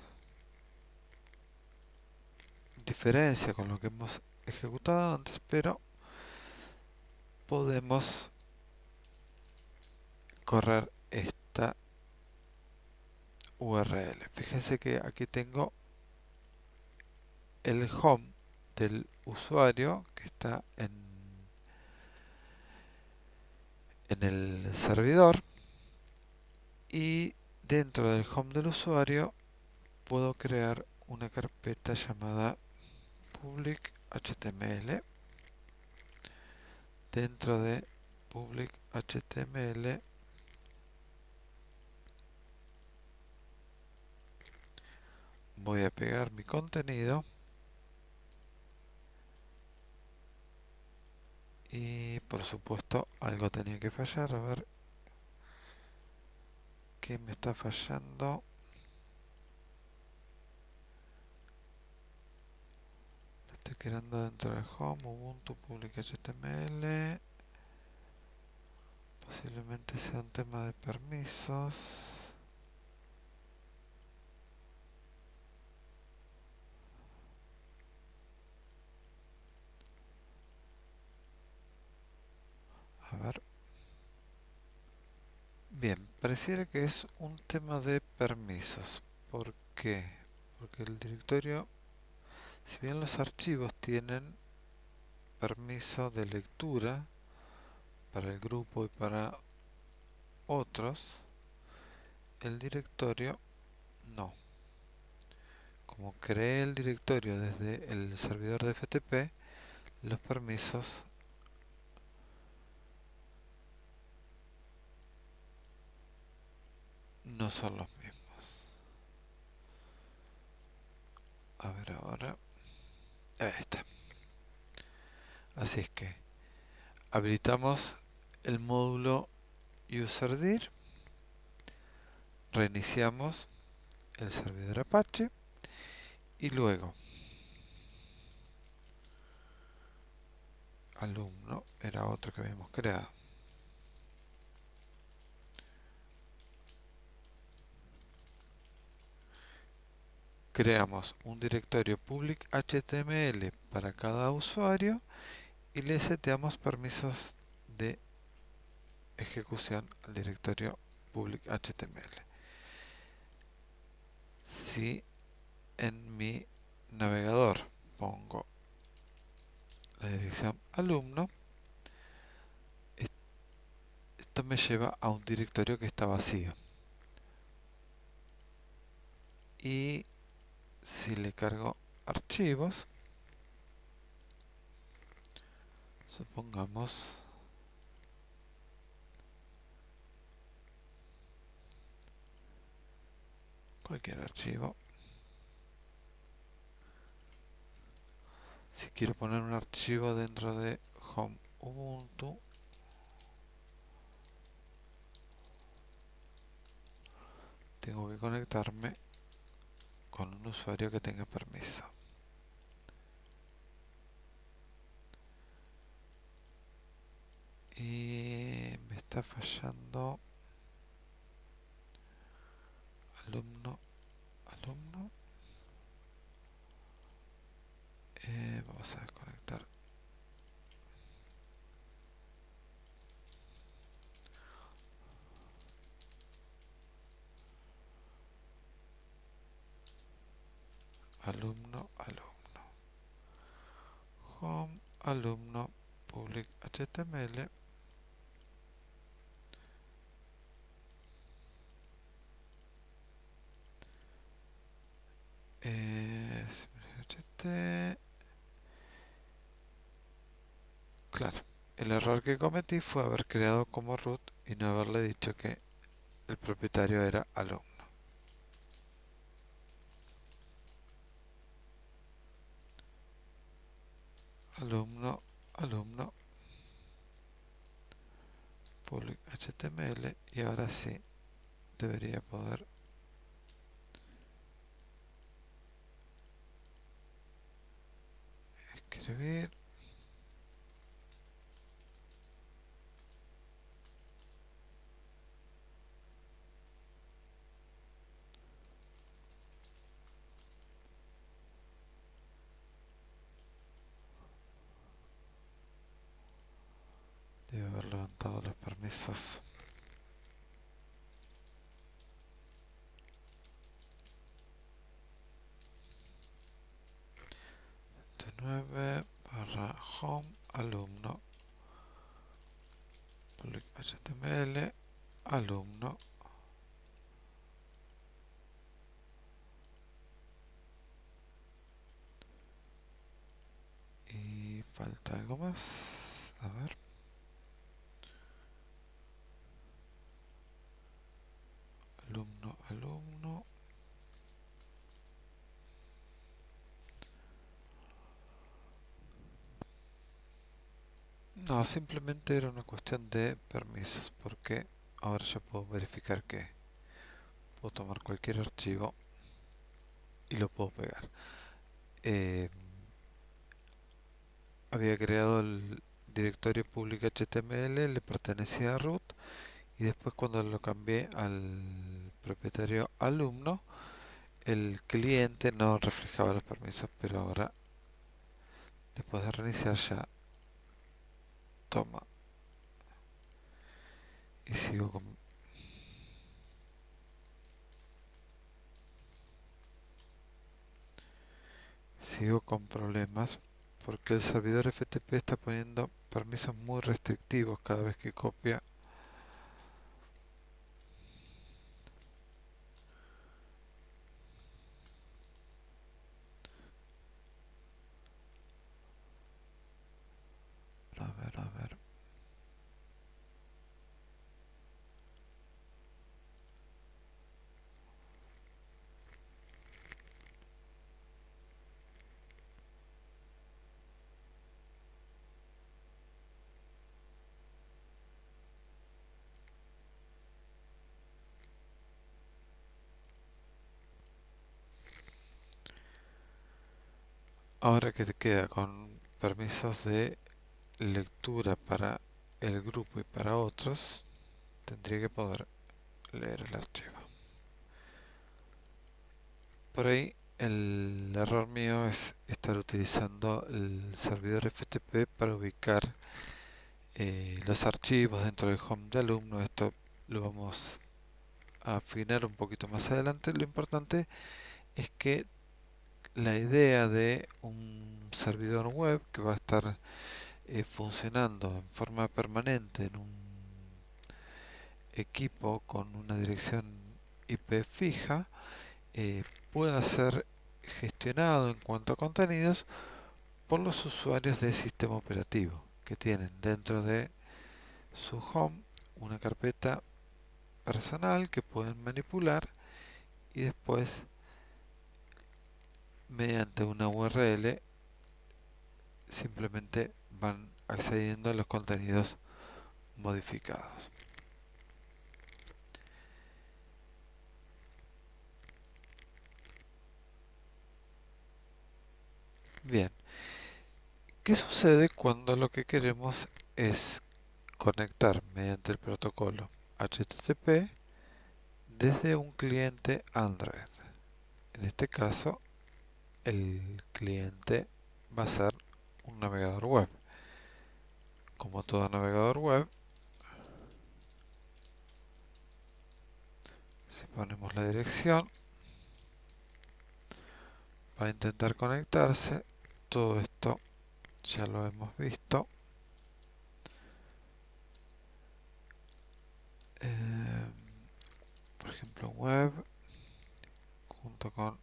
diferencia con lo que hemos ejecutado antes, pero podemos correr esta URL. Fíjense que aquí tengo el home del usuario que está en el servidor y dentro del home del usuario puedo crear una carpeta llamada public html. Dentro de public html voy a pegar mi contenido y por supuesto algo tenía que fallar. A ver, que me está fallando. Estoy quedando dentro del home, Ubuntu, public HTML. Posiblemente sea un tema de permisos. A ver. Bien, pareciera que es un tema de permisos. ¿Por qué? Porque el directorio, si bien los archivos tienen permiso de lectura para el grupo y para otros, el directorio no. Como creé el directorio desde el servidor de FTP, los permisos no son los mismos. A ver ahora. Ahí está. Así es que habilitamos el módulo userdir, reiniciamos el servidor Apache y luego alumno era otro que habíamos creado. Creamos un directorio public HTML para cada usuario y le seteamos permisos de ejecución al directorio public HTML. Si en mi navegador pongo la dirección alumno, esto me lleva a un directorio que está vacío. Y si le cargo archivos, supongamos cualquier archivo. Si quiero poner un archivo dentro de Home Ubuntu, tengo que conectarme con un usuario que tenga permiso. Y me está fallando alumno, alumno. Vamos a desconectar alumno, alumno. Home, alumno, public HTML. HT. Claro, el error que cometí fue haber creado como root y no haberle dicho que el propietario era alumno. Alumno, alumno, public HTML y ahora sí debería poder escribir. Debe haber levantado los permisos. 9 barra home alumno public HTML alumno y falta algo más. A ver. Alumno, alumno. No, simplemente era una cuestión de permisos, porque ahora yo puedo verificar que puedo tomar cualquier archivo y lo puedo pegar. Eh, Había creado el directorio público HTML, le pertenecía a root, y después cuando lo cambié al propietario alumno, el cliente no reflejaba los permisos, pero ahora, después de reiniciar, ya toma. Y sigo con problemas porque el servidor FTP está poniendo permisos muy restrictivos cada vez que copia. A ver, a ver. Ahora que te queda con permisos de lectura para el grupo y para otros, tendría que poder leer el archivo. Por ahí el error mío es estar utilizando el servidor FTP para ubicar los archivos dentro del home de alumno. Esto lo vamos a afinar un poquito más adelante. Lo importante es que la idea de un servidor web que va a estar funcionando en forma permanente en un equipo con una dirección IP fija, pueda ser gestionado en cuanto a contenidos por los usuarios del sistema operativo que tienen dentro de su home una carpeta personal que pueden manipular y después mediante una URL simplemente van accediendo a los contenidos modificados. Bien, ¿qué sucede cuando lo que queremos es conectar mediante el protocolo HTTP desde un cliente Android? En este caso, el cliente va a ser un navegador web. Como todo navegador web, si ponemos la dirección, va a intentar conectarse. Todo esto ya lo hemos visto. Eh, por ejemplo, web junto con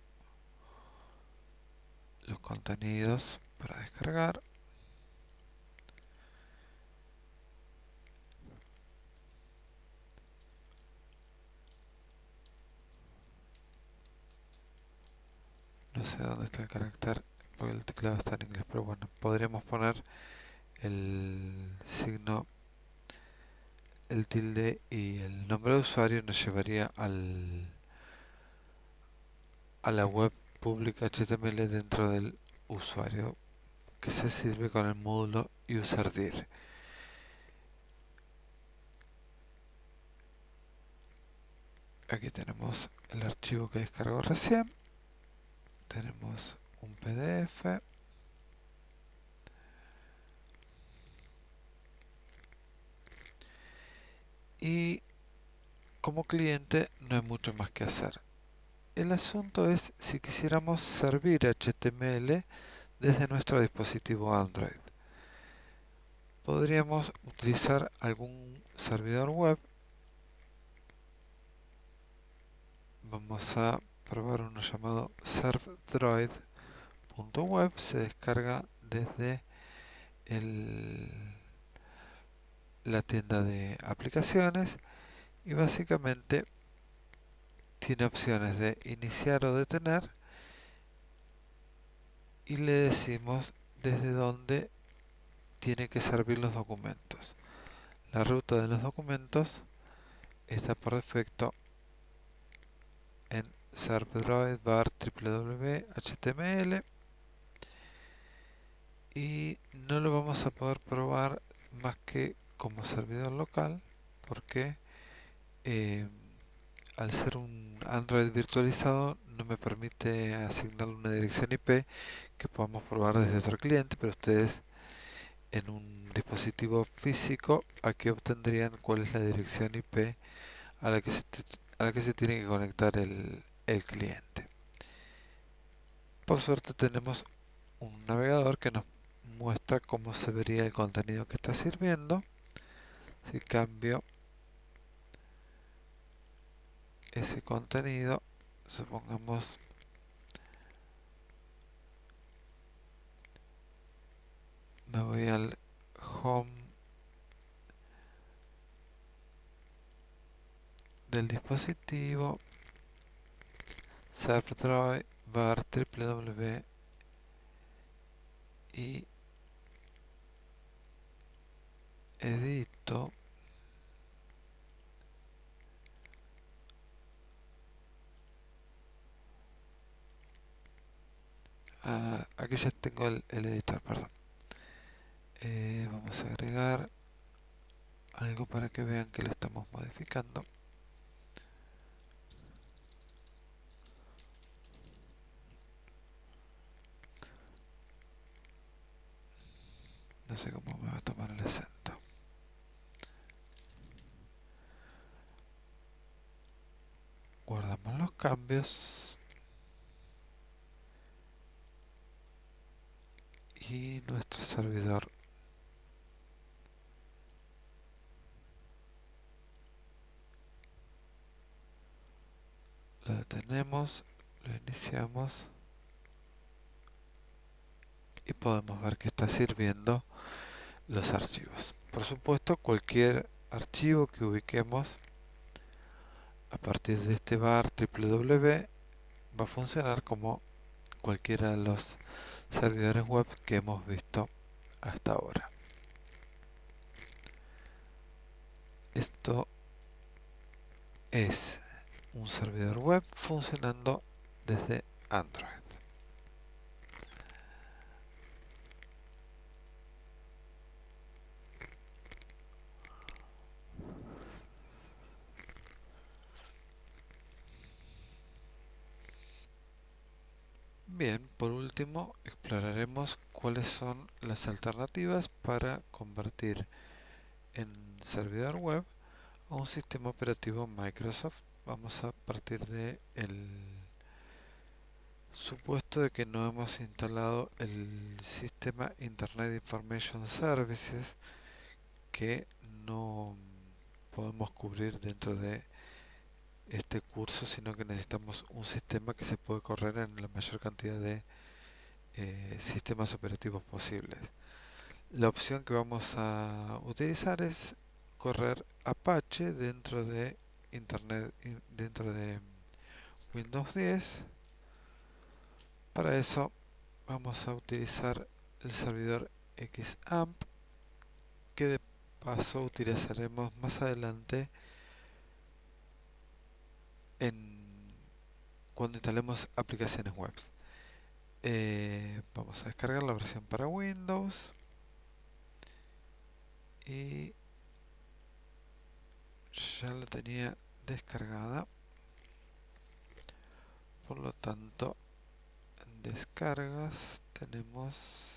los contenidos para descargar. No sé dónde está el carácter porque el teclado está en inglés, pero bueno, podríamos poner el signo, el tilde y el nombre de usuario nos llevaría a la web pública HTML dentro del usuario que se sirve con el módulo userdir. Aquí tenemos el archivo que descargó recién. Tenemos un PDF. Y como cliente no hay mucho más que hacer. El asunto es si quisiéramos servir HTML desde nuestro dispositivo Android. Podríamos utilizar algún servidor web. Vamos a probar uno llamado servdroid.web. Se descarga desde la tienda de aplicaciones y básicamente tiene opciones de iniciar o detener y le decimos desde dónde tiene que servir los documentos. La ruta de los documentos está por defecto en servdroid var www html y no lo vamos a poder probar más que como servidor local porque eh, al ser un Android virtualizado no me permite asignarle una dirección IP que podamos probar desde otro cliente, pero ustedes en un dispositivo físico aquí obtendrían cuál es la dirección IP a la que se tiene que conectar el cliente. Por suerte tenemos un navegador que nos muestra cómo se vería el contenido que está sirviendo. Si cambio ese contenido, supongamos, me voy al home del dispositivo, servdroid var www y edito. Aquí ya tengo el editor, perdón. Vamos a agregar algo para que vean que lo estamos modificando. No sé cómo me va a tomar el acento. Guardamos los cambios y nuestro servidor lo detenemos, lo iniciamos y podemos ver que está sirviendo los archivos. Por supuesto, cualquier archivo que ubiquemos a partir de este var www va a funcionar como cualquiera de los servidores web que hemos visto hasta ahora. Esto es un servidor web funcionando desde Android. Bien, por último exploraremos cuáles son las alternativas para convertir en servidor web a un sistema operativo Microsoft. Vamos a partir de el supuesto de que no hemos instalado el sistema Internet Information Services que no podemos cubrir dentro de este curso, sino que necesitamos un sistema que se puede correr en la mayor cantidad de sistemas operativos posibles. La opción que vamos a utilizar es correr Apache dentro de Internet, dentro de Windows 10. Para eso vamos a utilizar el servidor XAMPP, que de paso utilizaremos más adelante en cuando instalemos aplicaciones web. Vamos a descargar la versión para Windows y ya la tenía descargada, por lo tanto en descargas tenemos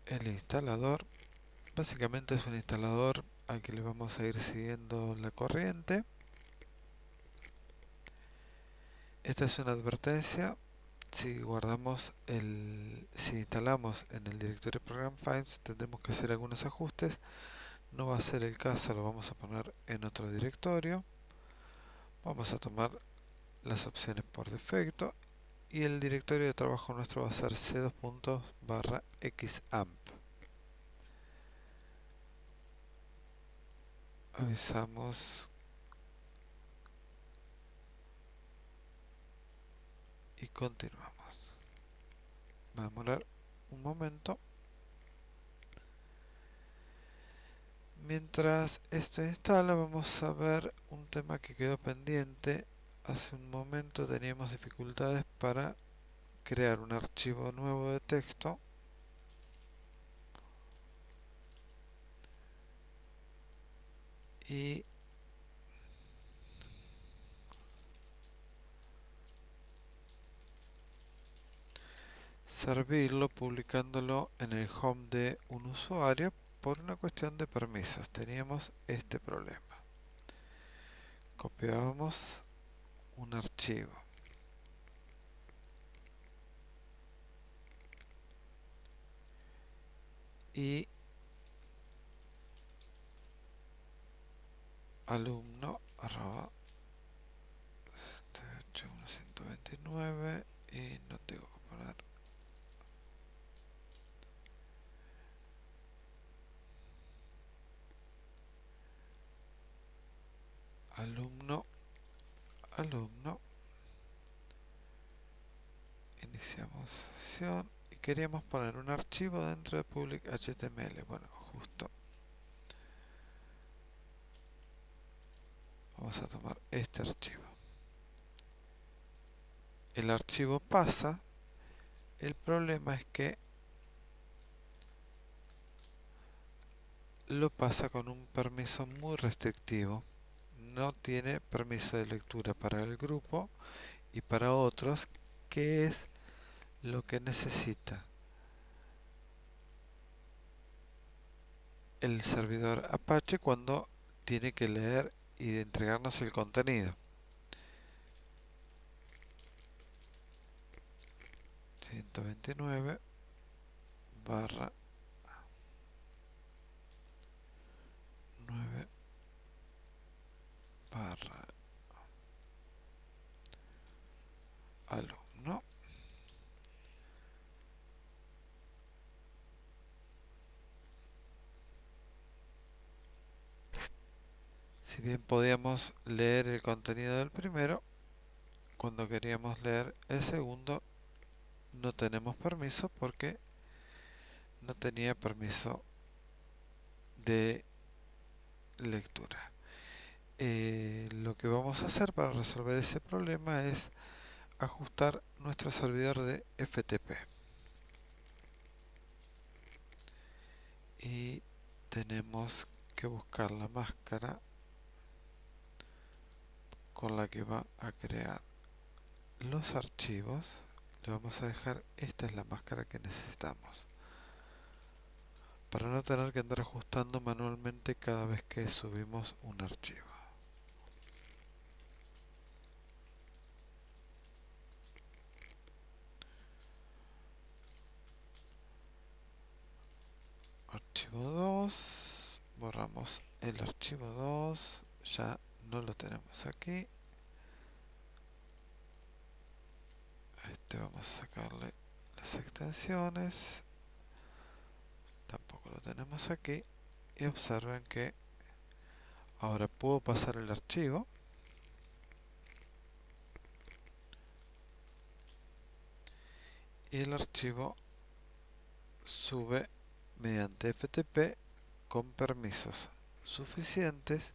el instalador. Básicamente es un instalador al que le vamos a ir siguiendo la corriente. Esta es una advertencia. Si instalamos en el directorio Program Files, tendremos que hacer algunos ajustes. No va a ser el caso, lo vamos a poner en otro directorio. Vamos a tomar las opciones por defecto y el directorio de trabajo nuestro va a ser c2.xampp. Avisamos y continuamos. Va a demorar un momento. Mientras esto instala, vamos a ver un tema que quedó pendiente. Hace un momento teníamos dificultades para crear un archivo nuevo de texto y servirlo publicándolo en el home de un usuario por una cuestión de permisos. Teníamos este problema. Copiábamos un archivo y alumno arroba 129 y no tengo que poner alumno alumno. Iniciamos sesión y queríamos poner un archivo dentro de public HTML. Bueno, justo vamos a tomar este archivo. El archivo pasa. El problema es que lo pasa con un permiso muy restrictivo. No tiene permiso de lectura para el grupo y para otros, que es lo que necesita el servidor Apache cuando tiene que leer y entregarnos el contenido. 129 barra 9 barra alumno. Si bien podíamos leer el contenido del primero, cuando queríamos leer el segundo no tenemos permiso porque no tenía permiso de lectura. Lo que vamos a hacer para resolver ese problema es ajustar nuestro servidor de FTP. Y tenemos que buscar la máscara con la que va a crear los archivos. Le vamos a dejar, esta es la máscara que necesitamos para no tener que andar ajustando manualmente cada vez que subimos un archivo. Archivo 2, borramos el archivo 2, ya no lo tenemos aquí. A este vamos a sacarle las extensiones, tampoco lo tenemos aquí. Y observen que ahora puedo pasar el archivo y el archivo sube mediante FTP con permisos suficientes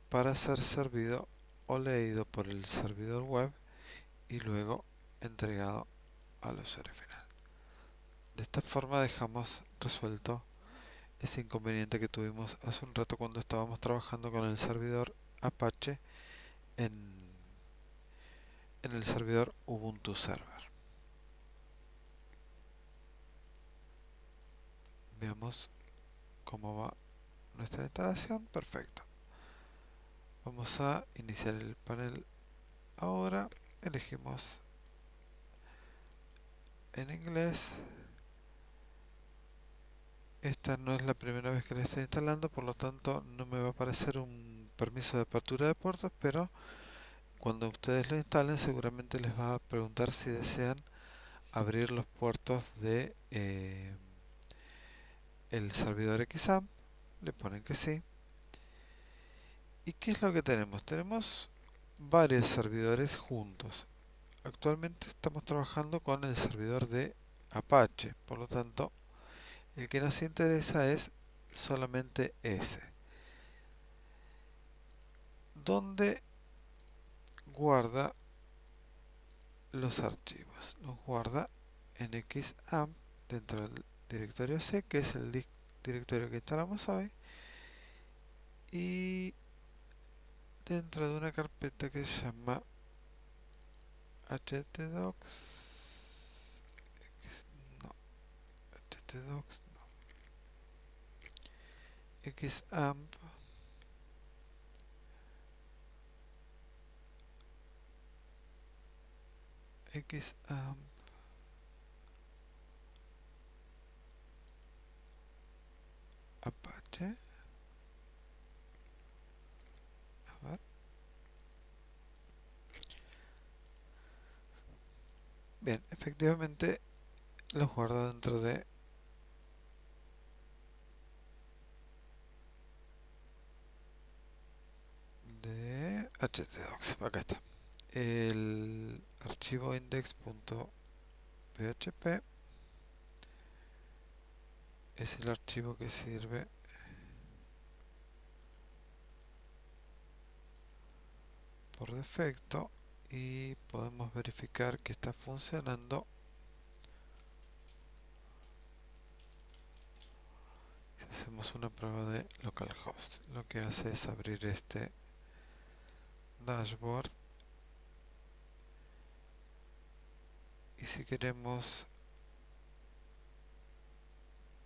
para ser servido o leído por el servidor web y luego entregado al usuario final. De esta forma dejamos resuelto ese inconveniente que tuvimos hace un rato cuando estábamos trabajando con el servidor Apache en, en el servidor Ubuntu Server. Veamos cómo va nuestra instalación. Perfecto. Vamos a iniciar el panel ahora. Elegimos en inglés. Esta no es la primera vez que la estoy instalando, por lo tanto no me va a aparecer un permiso de apertura de puertos, pero cuando ustedes lo instalen seguramente les va a preguntar si desean abrir los puertos de el servidor XAMPP. Le ponen que sí. ¿Y qué es lo que tenemos? Tenemos varios servidores juntos. Actualmente estamos trabajando con el servidor de Apache, por lo tanto el que nos interesa es solamente ese, donde guarda los archivos. Los guarda en xampp dentro del directorio C, que es el directorio que instalamos hoy, y dentro de una carpeta que se llama htdocs, no, htdocs, no, xampp xampp apache. A ver. Bien, efectivamente lo guardo dentro de htdocs. Acá está. El archivo index.php es el archivo que sirve por defecto y podemos verificar que está funcionando si hacemos una prueba de localhost. Lo que hace es abrir este dashboard y si queremos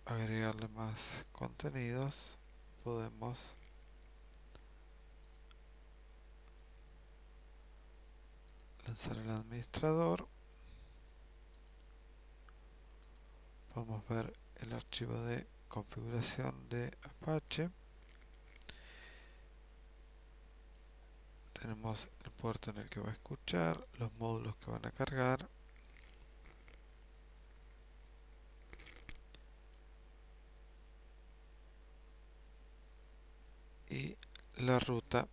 agregarle más contenidos podemos lanzar el administrador. Podemos ver el archivo de configuración de Apache. Tenemos el puerto en el que va a escuchar, los módulos que van a cargar y la ruta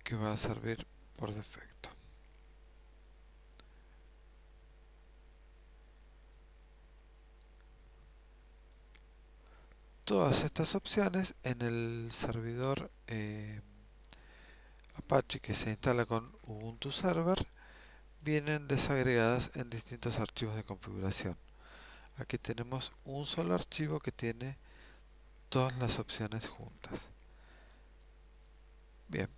que va a servir por defecto. Todas estas opciones en el servidor Apache que se instala con Ubuntu Server vienen desagregadas en distintos archivos de configuración. Aquí tenemos un solo archivo que tiene todas las opciones juntas. Bien,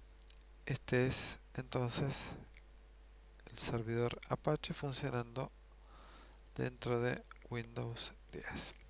este es entonces el servidor Apache funcionando dentro de Windows 10.